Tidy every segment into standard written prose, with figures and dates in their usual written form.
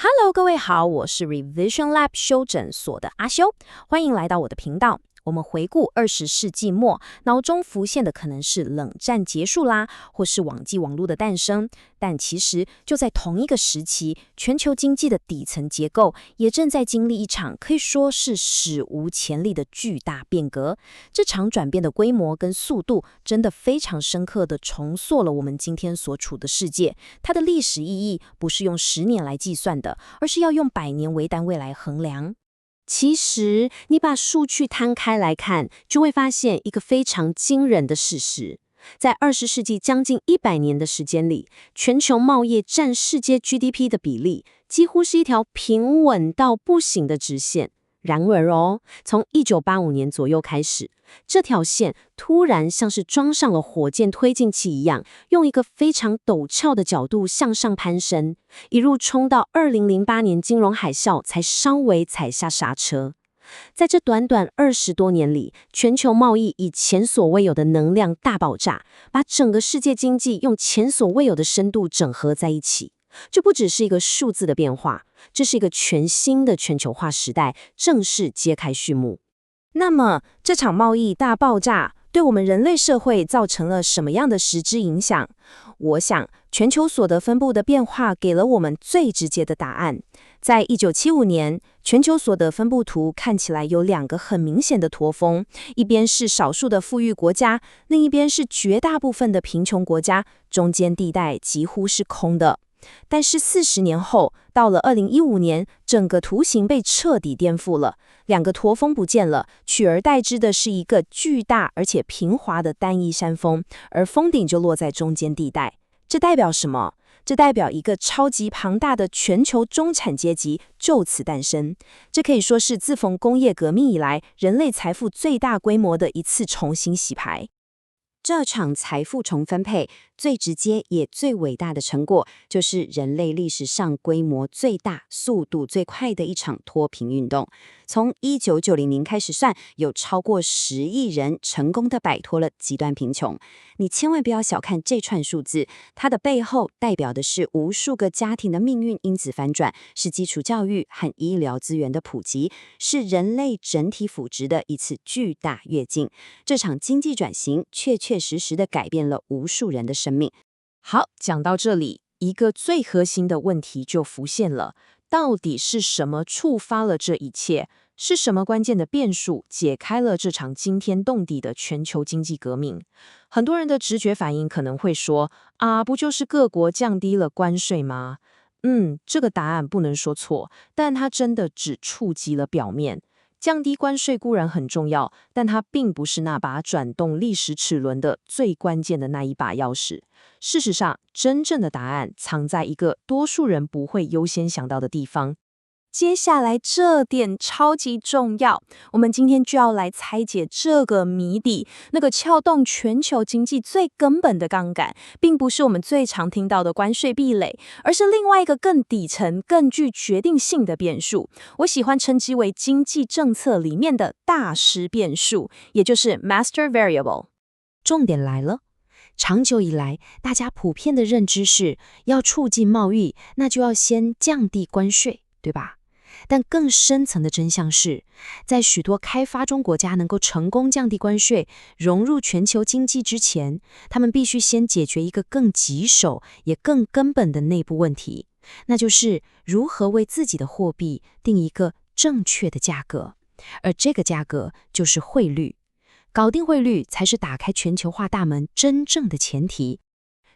Hello，各位好，我是 Revision Lab 修整所的阿修，欢迎来到我的频道。我们回顾20世纪末，脑中浮现的可能是冷战结束啦，或是网际网络的诞生。但其实就在同一个时期，全球经济的底层结构也正在经历一场可以说是史无前例的巨大变革。这场转变的规模跟速度，真的非常深刻地重塑了我们今天所处的世界。它的历史意义不是用10年来计算的，而是要用100年为单位来衡量。其实，你把数据摊开来看，就会发现一个非常惊人的事实：在20世纪将近100年的时间里，全球贸易占世界 GDP 的比例几乎是一条平稳到不行的直线。然而从1985年左右开始，这条线突然像是装上了火箭推进器一样，用一个非常陡峭的角度向上攀升，一路冲到2008年金融海啸才稍微踩下刹车。在这短短20多年里，全球贸易以前所未有的能量大爆炸，把整个世界经济用前所未有的深度整合在一起。这不只是一个数字的变化，这是一个全新的全球化时代正式揭开序幕。那么，这场贸易大爆炸对我们人类社会造成了什么样的实质影响？我想，全球所得分布的变化给了我们最直接的答案。在1975年，全球所得分布图看起来有2个很明显的驼峰，一边是少数的富裕国家，另一边是绝大部分的贫穷国家，中间地带几乎是空的。但是40年后，到了2015年，整个图形被彻底颠覆了，2个驼峰不见了，取而代之的是一个巨大而且平滑的单一山峰，而峰顶就落在中间地带。这代表什么？这代表一个超级庞大的全球中产阶级就此诞生。这可以说是自从工业革命以来，人类财富最大规模的一次重新洗牌。这场财富重分配最直接也最伟大的成果，就是人类历史上规模最大、速度最快的一场脱贫运动。从1990年开始算，有超过10亿人成功地摆脱了极端贫穷。你千万不要小看这串数字，它的背后代表的是无数个家庭的命运因此反转，是基础教育和医疗资源的普及，是人类整体福祉的一次巨大跃进。这场经济转型确实地改变了无数人的生命。好，讲到这里，一个最核心的问题就浮现了：到底是什么触发了这一切？是什么关键的变数解开了这场惊天动地的全球经济革命？很多人的直觉反应可能会说：不就是各国降低了关税吗？这个答案不能说错，但它真的只触及了表面。降低关税固然很重要，但它并不是那把转动历史齿轮的最关键的那一把钥匙。事实上，真正的答案藏在一个多数人不会优先想到的地方。接下来这点超级重要，我们今天就要来拆解这个谜底。那个撬动全球经济最根本的杠杆，并不是我们最常听到的关税壁垒，而是另外一个更底层、更具决定性的变数。我喜欢称之为经济政策里面的大师变数，也就是 Master Variable。重点来了。长久以来，大家普遍的认知是，要促进贸易，那就要先降低关税，对吧？但更深层的真相是，在许多开发中国家能够成功降低关税，融入全球经济之前，他们必须先解决一个更棘手也更根本的内部问题，那就是如何为自己的货币定一个正确的价格。而这个价格就是汇率。搞定汇率才是打开全球化大门真正的前提。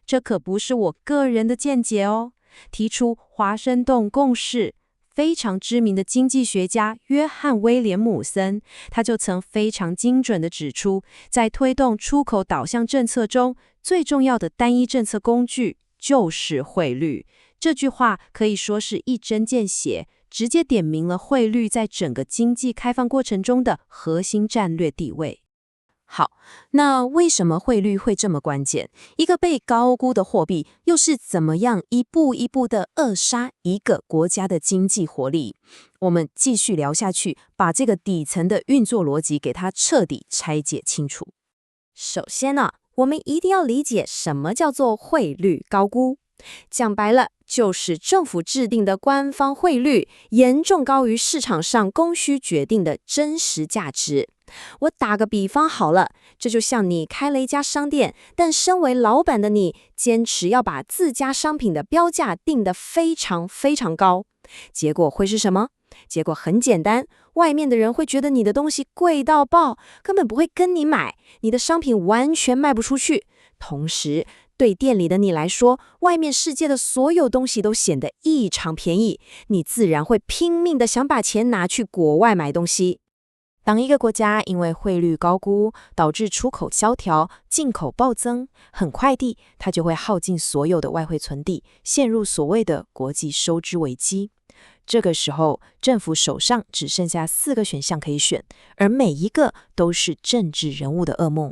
这可不是我个人的见解哦。提出华盛顿共识非常知名的经济学家约翰·威廉姆森，他就曾非常精准地指出，在推动出口导向政策中，最重要的单一政策工具就是汇率。这句话可以说是一针见血，直接点明了汇率在整个经济开放过程中的核心战略地位。好，那为什么汇率会这么关键？一个被高估的货币，又是怎么样一步一步地扼杀一个国家的经济活力？我们继续聊下去，把这个底层的运作逻辑给它彻底拆解清楚。首先呢，我们一定要理解什么叫做汇率高估。讲白了，就是政府制定的官方汇率严重高于市场上供需决定的真实价值。我打个比方好了，这就像你开了一家商店，但身为老板的你，坚持要把自家商品的标价定得非常非常高，结果会是什么？结果很简单，外面的人会觉得你的东西贵到爆，根本不会跟你买，你的商品完全卖不出去。同时，对店里的你来说，外面世界的所有东西都显得异常便宜，你自然会拼命的想把钱拿去国外买东西。当一个国家因为汇率高估，导致出口萧条、进口暴增，很快地，它就会耗尽所有的外汇存底，陷入所谓的国际收支危机。这个时候，政府手上只剩下4个选项可以选，而每一个都是政治人物的噩梦。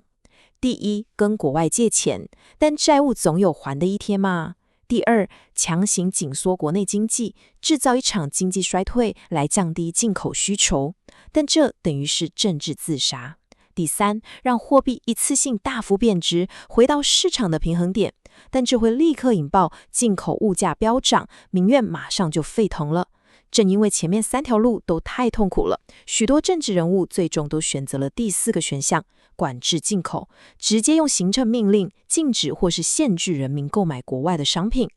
第一，跟国外借钱，但债务总有还的一天嘛。第二，强行紧缩国内经济，制造一场经济衰退来降低进口需求，但这等于是政治自杀。第三，让货币一次性大幅贬值，回到市场的平衡点，但这会立刻引爆进口物价飙涨，民怨马上就沸腾了。正因为前面3条路都太痛苦了，许多政治人物最终都选择了第4个选项，管制进口，直接用行政命令禁止或是限制人民购买国外的商品。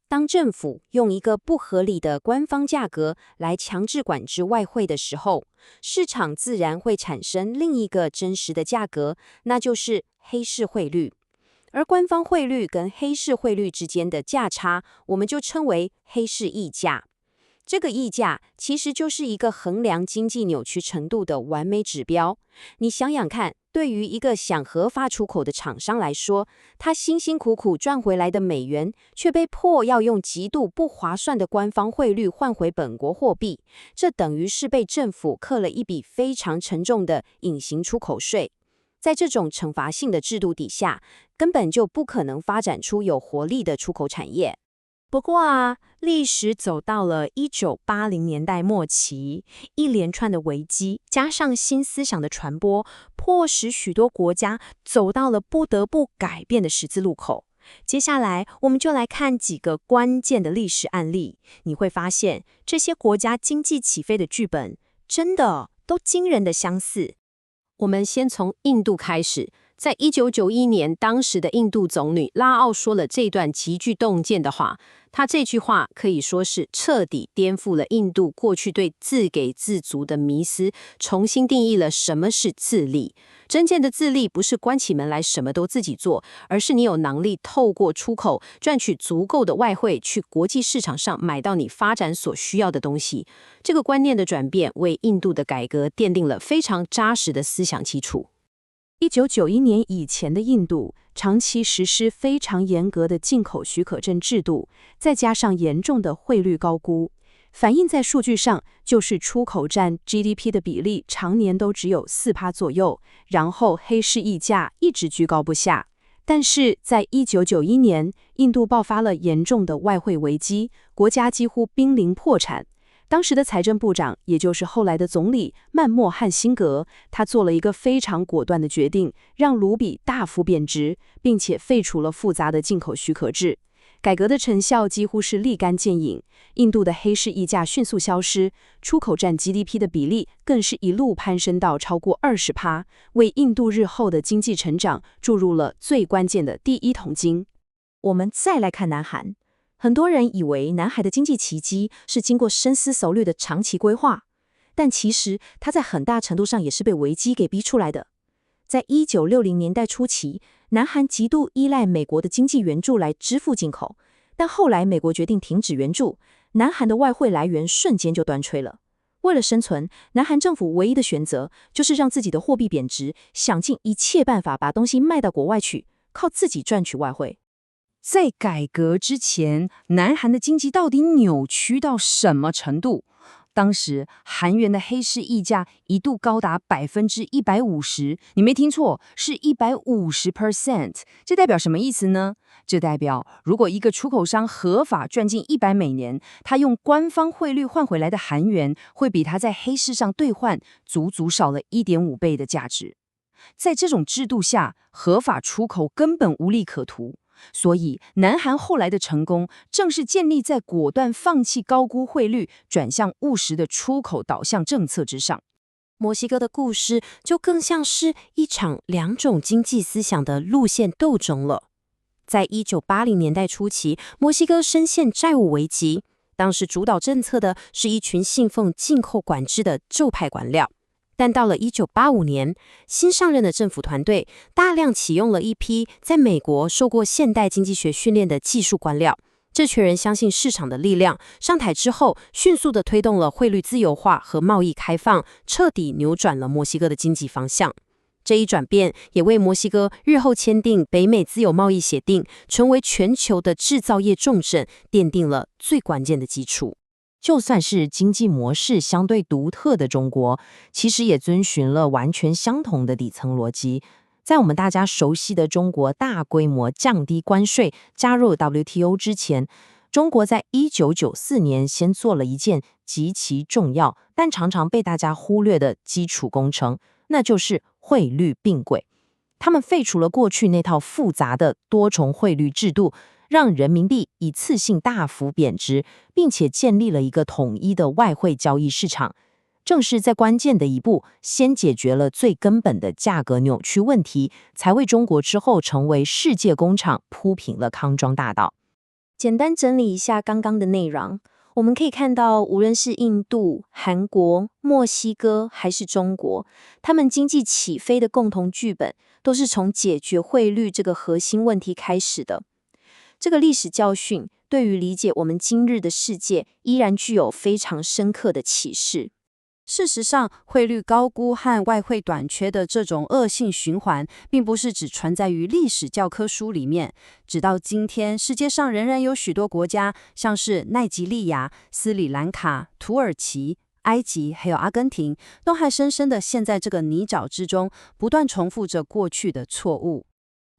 当政府用一个不合理的官方价格来强制管制外汇的时候，市场自然会产生另一个真实的价格，那就是黑市汇率。而官方汇率跟黑市汇率之间的价差，我们就称为黑市溢价。这个溢价其实就是一个衡量经济扭曲程度的完美指标。你想想看，对于一个想合法出口的厂商来说，他辛辛苦苦赚回来的美元，却被迫要用极度不划算的官方汇率换回本国货币，这等于是被政府课了一笔非常沉重的隐形出口税。在这种惩罚性的制度底下，根本就不可能发展出有活力的出口产业。不过历史走到了1980年代末期，一连串的危机加上新思想的传播，迫使许多国家走到了不得不改变的十字路口。接下来，我们就来看几个关键的历史案例，你会发现这些国家经济起飞的剧本真的都惊人的相似。我们先从印度开始。在1991年，当时的印度总理拉奥说了这段极具洞见的话。他这句话可以说是彻底颠覆了印度过去对自给自足的迷思，重新定义了什么是自立。真正的自立不是关起门来什么都自己做，而是你有能力透过出口赚取足够的外汇，去国际市场上买到你发展所需要的东西。这个观念的转变为印度的改革奠定了非常扎实的思想基础。1991年以前的印度长期实施非常严格的进口许可证制度，再加上严重的汇率高估，反映在数据上就是出口占 GDP 的比例常年都只有4%左右，然后黑市溢价一直居高不下。但是在1991年，印度爆发了严重的外汇危机，国家几乎濒临破产。当时的财政部长，也就是后来的总理曼莫汉辛格，他做了一个非常果断的决定，让卢比大幅贬值，并且废除了复杂的进口许可制。改革的成效几乎是立竿见影，印度的黑市溢价迅速消失，出口占 GDP 的比例更是一路攀升到超过20%，为印度日后的经济成长注入了最关键的第一桶金。我们再来看南韩。很多人以为南海的经济奇迹是经过深思熟虑的长期规划，但其实它在很大程度上也是被危机给逼出来的。在1960年代初期，南韩极度依赖美国的经济援助来支付进口，但后来美国决定停止援助，南韩的外汇来源瞬间就断炊了。为了生存，南韩政府唯一的选择就是让自己的货币贬值，想尽一切办法把东西卖到国外去，靠自己赚取外汇。在改革之前，南韩的经济到底扭曲到什么程度？当时韩元的黑市溢价一度高达150%，你没听错，是150%。这代表什么意思呢？这代表如果一个出口商合法赚进$100，他用官方汇率换回来的韩元，会比他在黑市上兑换足足少了1.5倍的价值。在这种制度下，合法出口根本无利可图。所以，南韩后来的成功，正是建立在果断放弃高估汇率，转向务实的出口导向政策之上。墨西哥的故事就更像是一场两种经济思想的路线斗争了。在1980年代初期，墨西哥深陷债务危机，当时主导政策的是一群信奉进口管制的右派官僚。但到了1985年，新上任的政府团队大量启用了一批在美国受过现代经济学训练的技术官僚。这群人相信市场的力量，上台之后迅速地推动了汇率自由化和贸易开放，彻底扭转了墨西哥的经济方向。这一转变也为墨西哥日后签订北美自由贸易协定，成为全球的制造业重镇，奠定了最关键的基础。就算是经济模式相对独特的中国，其实也遵循了完全相同的底层逻辑。在我们大家熟悉的中国大规模降低关税、加入 WTO 之前，中国在1994年先做了一件极其重要，但常常被大家忽略的基础工程，那就是汇率并轨。他们废除了过去那套复杂的多重汇率制度，让人民币一次性大幅贬值，并且建立了一个统一的外汇交易市场。正是在关键的一步，先解决了最根本的价格扭曲问题，才为中国之后成为世界工厂铺平了康庄大道。简单整理一下刚刚的内容，我们可以看到，无论是印度、韩国、墨西哥还是中国，他们经济起飞的共同剧本，都是从解决汇率这个核心问题开始的。这个历史教训对于理解我们今日的世界，依然具有非常深刻的启示。事实上，汇率高估和外汇短缺的这种恶性循环，并不是只存在于历史教科书里面。直到今天，世界上仍然有许多国家，像是奈及利亚、斯里兰卡、土耳其、埃及还有阿根廷，都还深深地陷在这个泥沼之中，不断重复着过去的错误。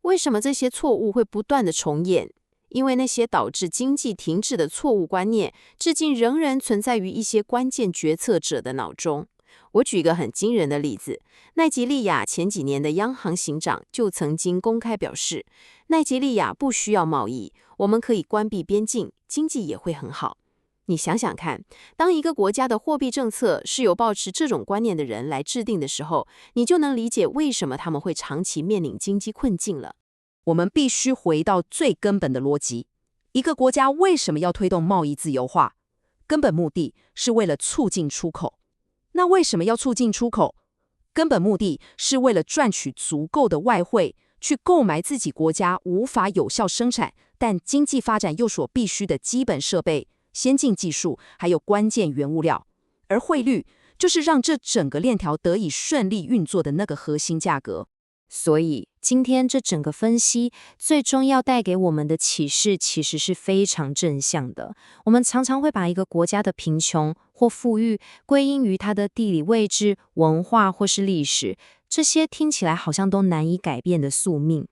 为什么这些错误会不断地重演？因为那些导致经济停滞的错误观念，至今仍然存在于一些关键决策者的脑中。我举一个很惊人的例子，奈及利亚前几年的央行行长就曾经公开表示，奈及利亚不需要贸易，我们可以关闭边境，经济也会很好。你想想看，当一个国家的货币政策是由抱持这种观念的人来制定的时候，你就能理解为什么他们会长期面临经济困境了。我们必须回到最根本的逻辑：一个国家为什么要推动贸易自由化？根本目的是为了促进出口。那为什么要促进出口？根本目的是为了赚取足够的外汇，去购买自己国家无法有效生产，但经济发展又所必须的基本设备、先进技术，还有关键原物料。而汇率就是让这整个链条得以顺利运作的那个核心价格。所以，今天这整个分析最终要带给我们的启示，其实是非常正向的。我们常常会把一个国家的贫穷或富裕归因于它的地理位置、文化或是历史，这些听起来好像都难以改变的宿命。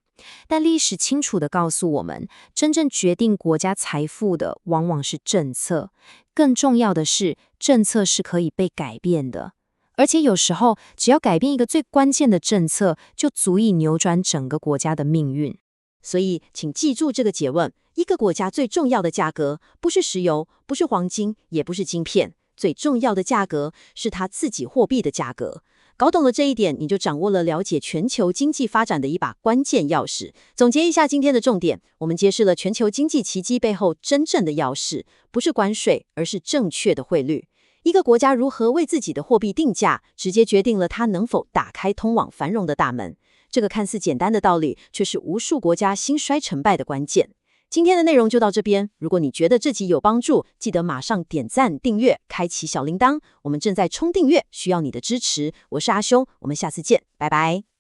但历史清楚地告诉我们，真正决定国家财富的往往是政策，更重要的是，政策是可以被改变的。而且有时候，只要改变一个最关键的政策，就足以扭转整个国家的命运。所以，请记住这个结论：一个国家最重要的价格，不是石油，不是黄金，也不是晶片，最重要的价格是它自己货币的价格。搞懂了这一点，你就掌握了了解全球经济发展的一把关键钥匙。总结一下今天的重点，我们揭示了全球经济奇迹背后真正的钥匙，不是关税，而是正确的汇率。一个国家如何为自己的货币定价，直接决定了它能否打开通往繁荣的大门。这个看似简单的道理，却是无数国家兴衰成败的关键。今天的内容就到这边，如果你觉得这集有帮助，记得马上点赞、订阅、开启小铃铛。我们正在冲订阅，需要你的支持。我是阿修，我们下次见，拜拜。